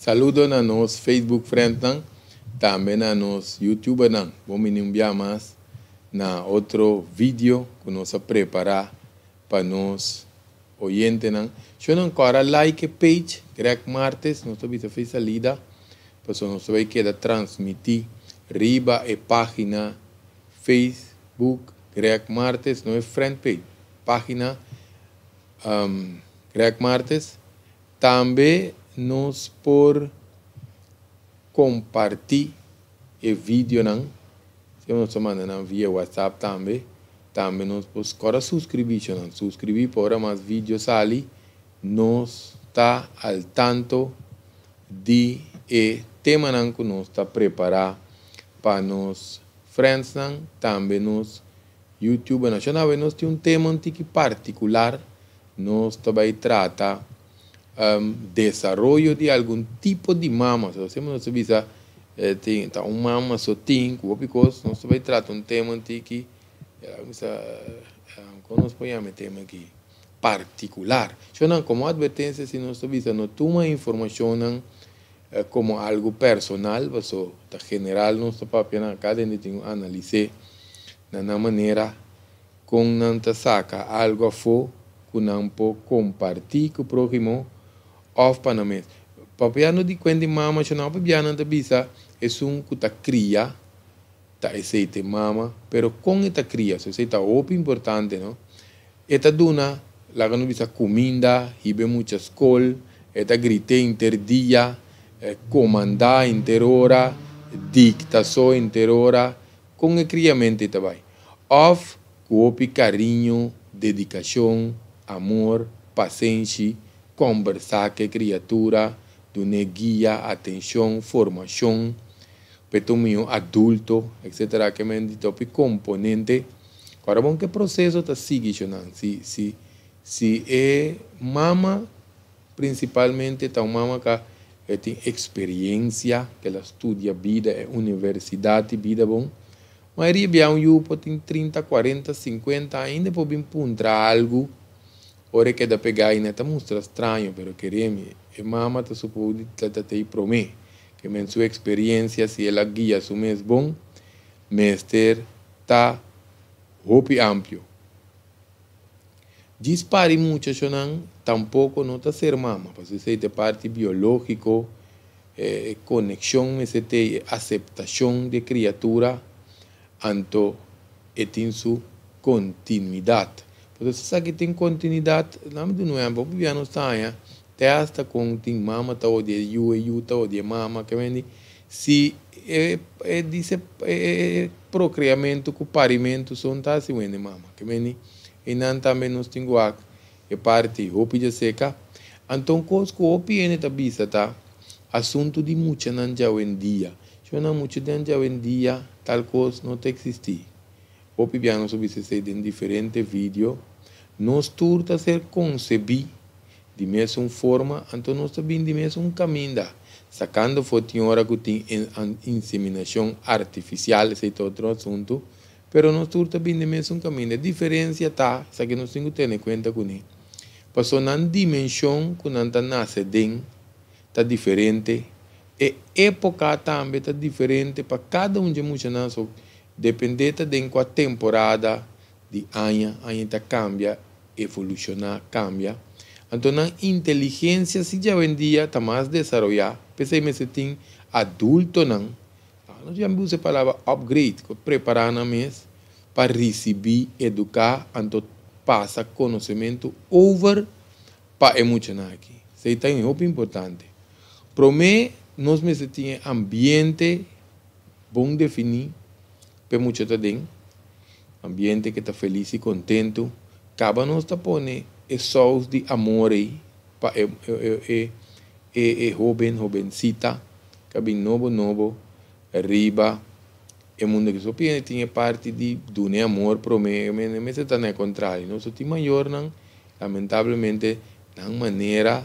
Saludo na nos Facebook friends nan, também na nos YouTube nan. Vamos enviar mais na outro vídeo que nós preparar para nós oyentes nan. Se não agora like page Greg Martes, nós também fez salida, para nós vai quedar transmitir riba a página Facebook Greg Martes, não é friend page, página Greg Martes. Também nos por compartilhar o vídeo nan, se nós mandamos via WhatsApp também nos por subscrever para mais vídeos ali, nos está al tanto de tema nan que nós está preparar para nos friends nan, também nos YouTube nan. Nós temos tema um tique particular, nós também trata desarrollo de algum tipo de mama. Se nós visa tem mama só tem, nós vai tratar tema que nós podemos tema aqui particular. Como advertência, se nós visa não toma informação como algo personal, tá general nós tá apenas cada gente tem analisar na maneira com não saca algo a for que não pode compartilhar com o próximo of panamês. Papiano de quando mama, não papiano da bisa é que tá cria, tá aceita mama, pero com esta cria, se aceita opo importante, não? Esta duna, lá não bisa comida, hibe muita escola, esta grite interdia, comandar interhora, dictação interhora, com o criamento também. Of, opo carinho, dedicação, amor, paciência, conversar com a criatura, do guia, atenção, formação, petomio adulto, etc. Que me dito componente. Agora, bom que processo está seguindo, se é mama, principalmente, tá mama que tem experiência, que ela estuda vida, é universidade, vida bom. Mas aí, tem 30, 40, 50, ainda pode encontrar algo. Ora que da pegar e neta mostra estranho, pero queremos, e mama te supõe que te promete, que em sua experiência, se ela guia su mês bom, mestre tá hopi amplo. Dispare muito, tampouco não tá ser mama, porque se tem parte biológico, conexão, aceitação de criatura, anto e tem sua continuidade. Porque se sabe que tem continuidade, não é um pouco não está, até hasta com tem mama, tá o de tá o de mama, que vem se diz procriamento com parimento são tá se vende mama, que vem e não também nós temos a parte hopi de seca, então coisa que hopi é neta bisa tá assunto de muita não já em dia, se não muito já em dia tal coisa não te existir. Hopi piano sobre se em diferentes vídeos. Nós turta ser concebido de mesma forma, então nós também de mesmo caminho, sacando fotinhora que tem inseminação artificial, esse é outro assunto, pero nós turta bem de mesmo caminho. A diferença está, isso que nós temos que ter em conta com ele. Passou na dimensão que nós nasce dentro, está diferente, e época também está diferente para cada de nós, dependendo de qual temporada de ano está cambia, evolucionar, cambia. Então, a inteligência, se já em dia está mais desenvolvida, pensei que tem adulto, não. Nós já usamos a palavra upgrade, preparar na mesa para receber, educar, então passa conhecimento over para emocionar aqui. Isso é muito importante. Para mim, nós temos ambiente bom definir, para muito também. Ambiente que está feliz e contente, acaba nós está pondo sons de amor aí para jovencita, cabe novo, arriba, o mundo que só tinha parte de do amor para mim, mas está no contrário, nós tem maior não, lamentavelmente, na maneira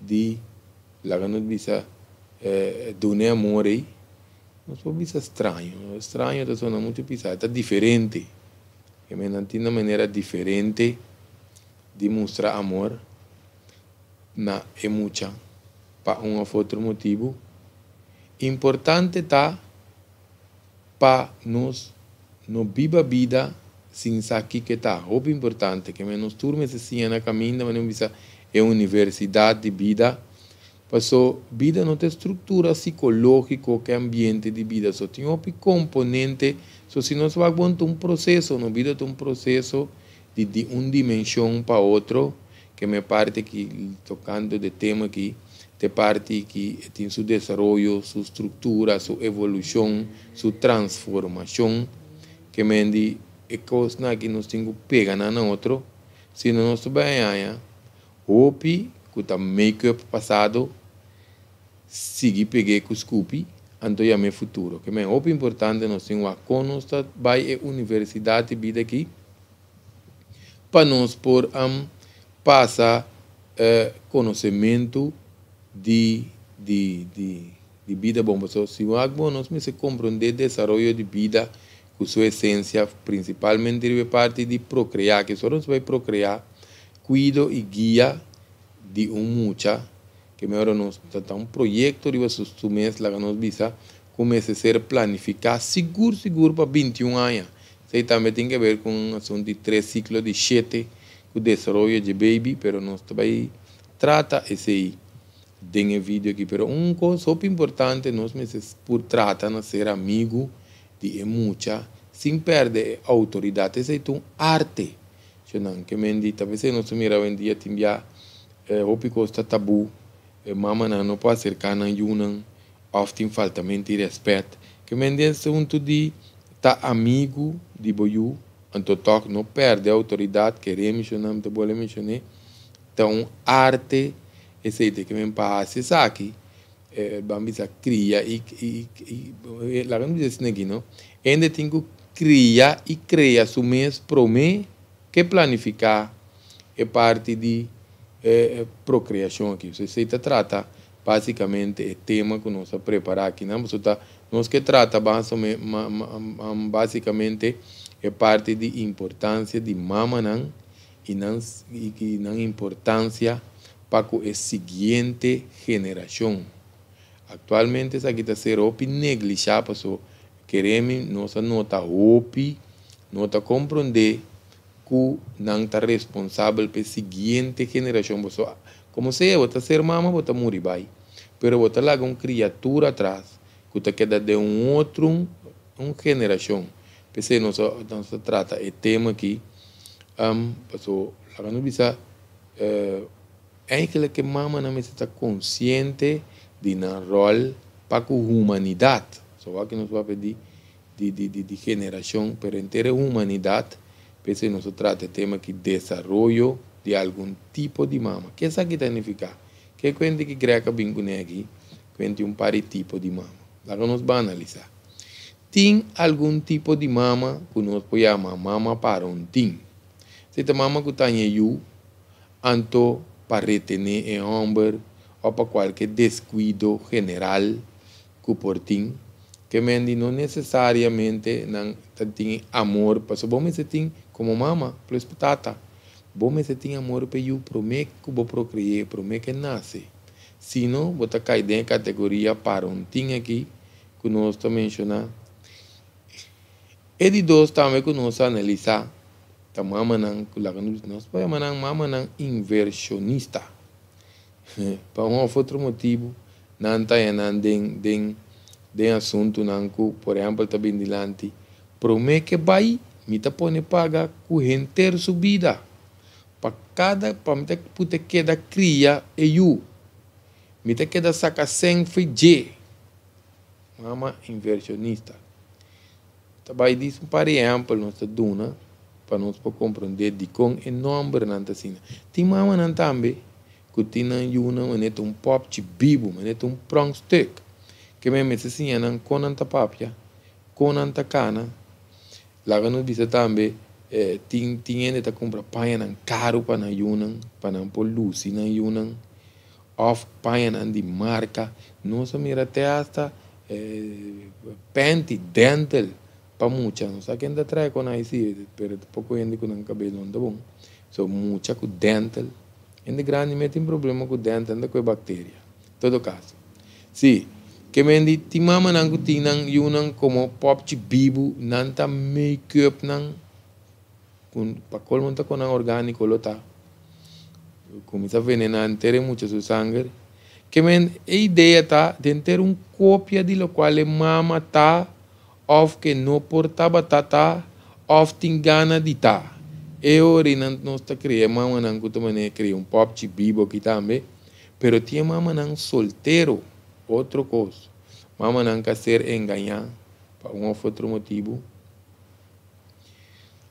de lá que nós visa do amor aí, nós visa estranho está sendo muito pisado, está diferente. Que me tem uma maneira diferente de mostrar amor na mucha para outro motivo. Importante tá para nós não viva a vida sem saber que tá. O importante que menos turmas assim na caminho, mas não visa é universidade de vida. Passou vida não tem estrutura psicológica que ambiente de vida, só tem um componente, só se nós vai montar processo, não vida tem processo de uma dimensão para outro, que me parte que tocando de tema aqui, te parte que tem seu desenvolvimento, sua estrutura, sua evolução, sua transformação, que me diz é coisa que nós temos que pegar na outro, se não nós bem aí, hope que tá make-up passado, seguir peguei com o Scoopy, então já é futuro. Que é muito importante nós temos a conostar vai a universidade de vida aqui, para nós por passar conhecimento de vida bom. Se nós me se compreender desenvolvimento de vida com sua essência, principalmente de parte de procriar, que só nós vai procriar, cuido e guia de mucha, que melhor nós tá um projeto de vocês mês lá que nós visa começa a ser planificar seguro para 21 anos. Isso também tem a ver com um assunto de 3 ciclos de 7 o desenvolvimento de baby, pero nós também trata esse aí tem vídeo aqui, pero coisa super importante nós por tratar de ser amigo de mucha sem perder a autoridade. Esse é um arte. Que me diz, talvez nós mira hoje em dia tem já o costa tabu, mama não pode acercar na yunan, often falta mente respeito. Que me diz assunto de tá amigo de boiú, então toque não perde a autoridade, queremos mencionar, muito bom mencionar. Então arte esse aí que me passa isso aqui, vamos cria e lá vamos dizer assim aqui, não? Ainda tem que criar e criar o mês pro mês que planificar é parte de procriação aqui. Você trata basicamente o tema que nós preparar aqui, não? Nós que trata basicamente é parte de importância de mama não e não importância para a seguinte geração. Atualmente essa aqui está sendo negligida, porque queremos nossa nota nota compreender que não está responsável pela seguinte geração. Como se eu vou ser mama, vou morrer vai. Pero vou lá com criatura atrás, que está queda de uma geração. Porque nós trata o tema aqui, porque lá não precisa é que mama não está consciente de na rol para a humanidade. Só que nós vamos pedir de geração, pero inteira humanidade. Pensei nós trata tema que desenvolvimento de algum tipo de mama. Que isso aqui significa? Que quando que greca vincune aqui, quando par de tipo de mama. Lá nós vamos analisar. Tem algum tipo de mama que nós podemos chamar mama parentim. Se a mama que está em you, anto para retener o homem ou para qualquer descuido general que portim, que não necessariamente não tem amor, porque bom se tem como mama, plus tata, bom se tem amor para eu prometo que vou procriar, prometo que nasce. Se não, vou cair dentro da categoria parentim aqui, que nós estamos mencionando. E de dois também que nós analisar, a mama não, nós podemos chamar mama não inversionista. Para outro motivo, não está de assunto não que, por exemplo, está bem dilante, promete que vai, me tá pone paga com renter subida. Para me poder queda cria e eu, me tá queda saca sem fije. Mama inversionista. Também diz por exemplo, nós duna para nós compreender de com enorme não assim. Tem mama não também que tem um pop de bibo, um prong stick. Que me assim não com anta papia, com anta cana. Lá que nós visa também tem ainda tá compra paia não caro para na yunan, para não poluir na yunan. Off paia não de marca, nós mira até hasta pente dental. Para mucha, não sei quem ainda traz com a IC, pero pouco gente com o cabelo não bom. So mucha com dental, ainda grande tem problema com dental, ainda com bactéria. todo caso. Sim, que mendi ti mama nang tinang yunang como pop chi bibu nanta make-up nang kun pakol monta con ang orgánico lota. Comienza a venenar mucho su sangre. Que men idea ta de ter cópia de lo qual mama ta of que no portava tata of tingana di ta. E ora não está criando mama não que também cria pop de bibo aqui também, pero tinha mama não solteiro, outra coisa. Mama não quer ser enganada por outro motivo.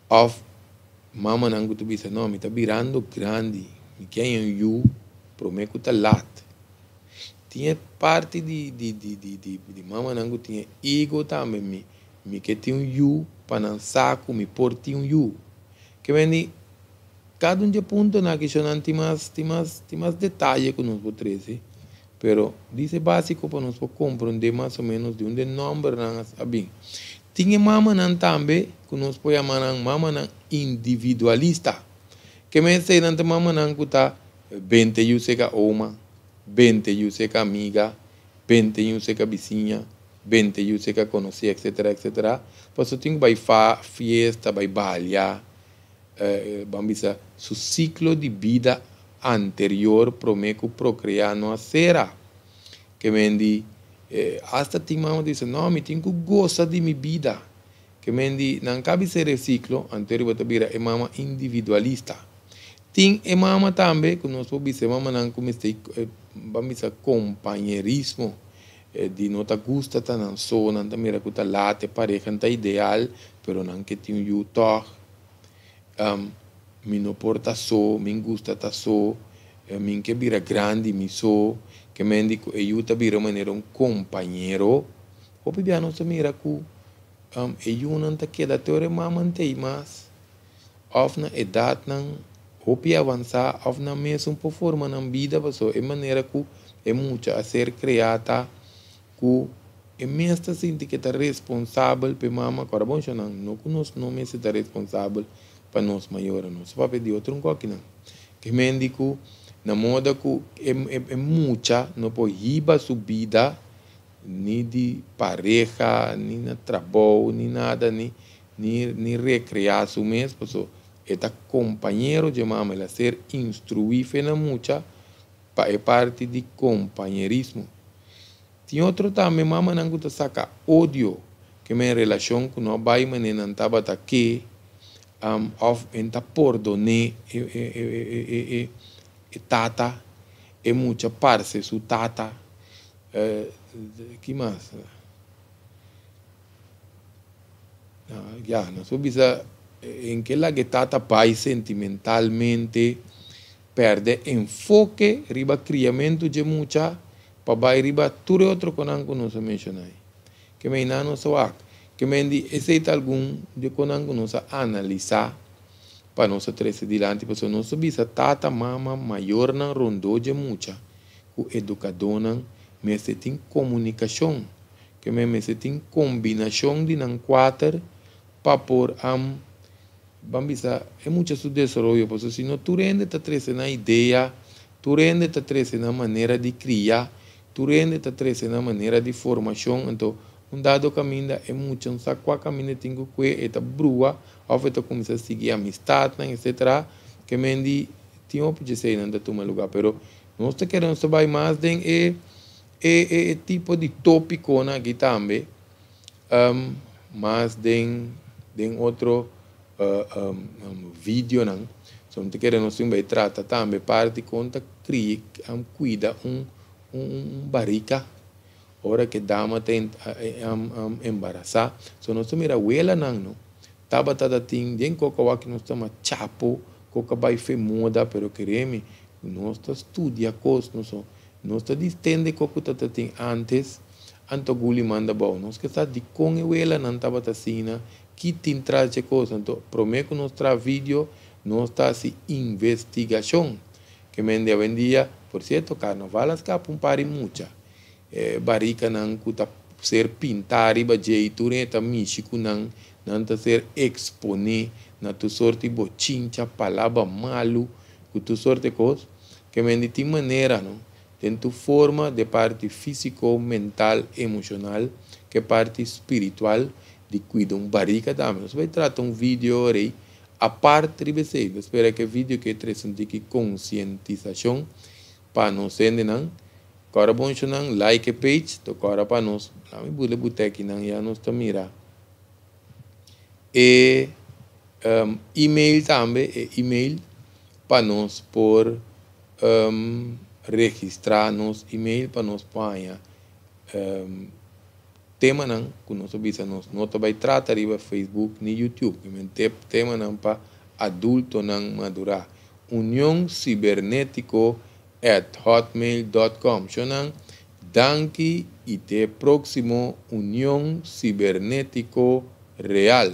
Of mama não que tu pensa, não, me está virando grande, me quer eu, prometo que está lat. Tinha parte de mama não que tinha ego também, me que tinha eu para não saco, me porti eu. Que vem cada de ponto na que não tem mais detalhe que nós podemos, pero dice básico para nós compreender mais ou menos de onde número nós abim. Tinha mama não também que nós podemos chamar mama não individualista, que me sei não tem mama não que tá 20 eu sei que oma, 20 eu sei que amiga, 20 eu sei que vizinha, 20 eu sei que conhecia, etc. Por isso tem que vai fiesta, vai balhar. Vamos dizer, su ciclo de vida anterior promete procriar não será. Que mendi, hasta tem mama diz, não, me tenho que gostar de minha vida. Que mendi, não cabe ser o ciclo anterior para vir é mama individualista. Tem é mama também, que nós podemos dizer, mama não comece, vamos dizer, companheirismo. De não tá gusta tá não só, não tá mira que tá late, pareja não tá ideal, pero não que tem o toque. Mi no porta so, mi gusta ta so, mi que vira grande mi so, que me indico aiuta vira manera un compañero. Hopi biano se mira ku, não ta queda teore mamantei mas, of na edad nan, hopi avançar, of na mesmo por forma na vida, paso é maneira ku é mucha a ser criada ku é mesmo sinti que tá responsável pe mama, agora bom não conosco não me se tá responsável para nós maiores, não se vai pedir outro coque não. Que médico na moda que é muita, não pode riba sua vida, nem de pareja, nem na trabalho, nem nada, nem recrear su mesmo, porque é companheiro de mama, ela ser instruído na muita, é parte de companheirismo. Tem outro também, mama não gusta saca ódio, que é relação com não vai maneira não tava aqui. Of enta perdone tata é muita parte su tata que mais não sou bisa em que la que tata pai sentimentalmente perde enfoque riba criamento de muita para vai riba tudo outro conango não se menciona que me não so que me esse algum de conango nos analisar para nós trazer adiante, porque nós bisa tata mama maior na rondo de mucha, o educador não me se tem comunicação, que me se tem combinação de não quatro para por vamos dizer é muito su desenvolvimento, porque se não tu rende tá trazer na ideia, tu rende tá trazer na maneira de criar, tu rende tá trazer na maneira de formação, então dado caminho é muito, não sabe qual caminho tem que esta brua, ou esta começa a seguir amistade, etc. Que me di, tinha pode ser não da toma lugar, pero nós queremos saber mais de tipo de tópico aqui também, mas de outro vídeo não, só não queremos também tratar também parte conta cria, cuida barriga. Hora que dama tem embarazar, só nós mira abuela não, tava ting, den coca que nós estamos chapo, coca vai fe moda, pero queremos nós estudia coisas, nós distende coca tata ting antes, antoguli manda bom, nós que está de com abuela não tava tasina, que tem traje coisas, então prometo nós tra vídeo, nós tá se investigação, que mende vendia, por certo, carnaval as capa pari mucha. Barrica não cuta ser pintar e jeito neta místico não tá ser exponer na tu sorte bochincha palavra malo que tu sorte coisa que me de maneira não tem tu forma de parte físico, mental, emocional, que parte espiritual, de cuidar barriga também. Nós vai tratar vídeo aí, a parte de você, espero que o vídeo que traz conscientização para nós entender. Agora bom não like a page, to agora para nós, lá me bule boteque não já nós tá mira. E e-mail também, e-mail para nós por registrar nos e-mail para nós panha tema não que nós obisa nós não vai tratar riba Facebook nem YouTube, tema não para adulto não madurar. União Cibernético @hotmail.com. Shonan, danke e te próximo União Cibernético Real.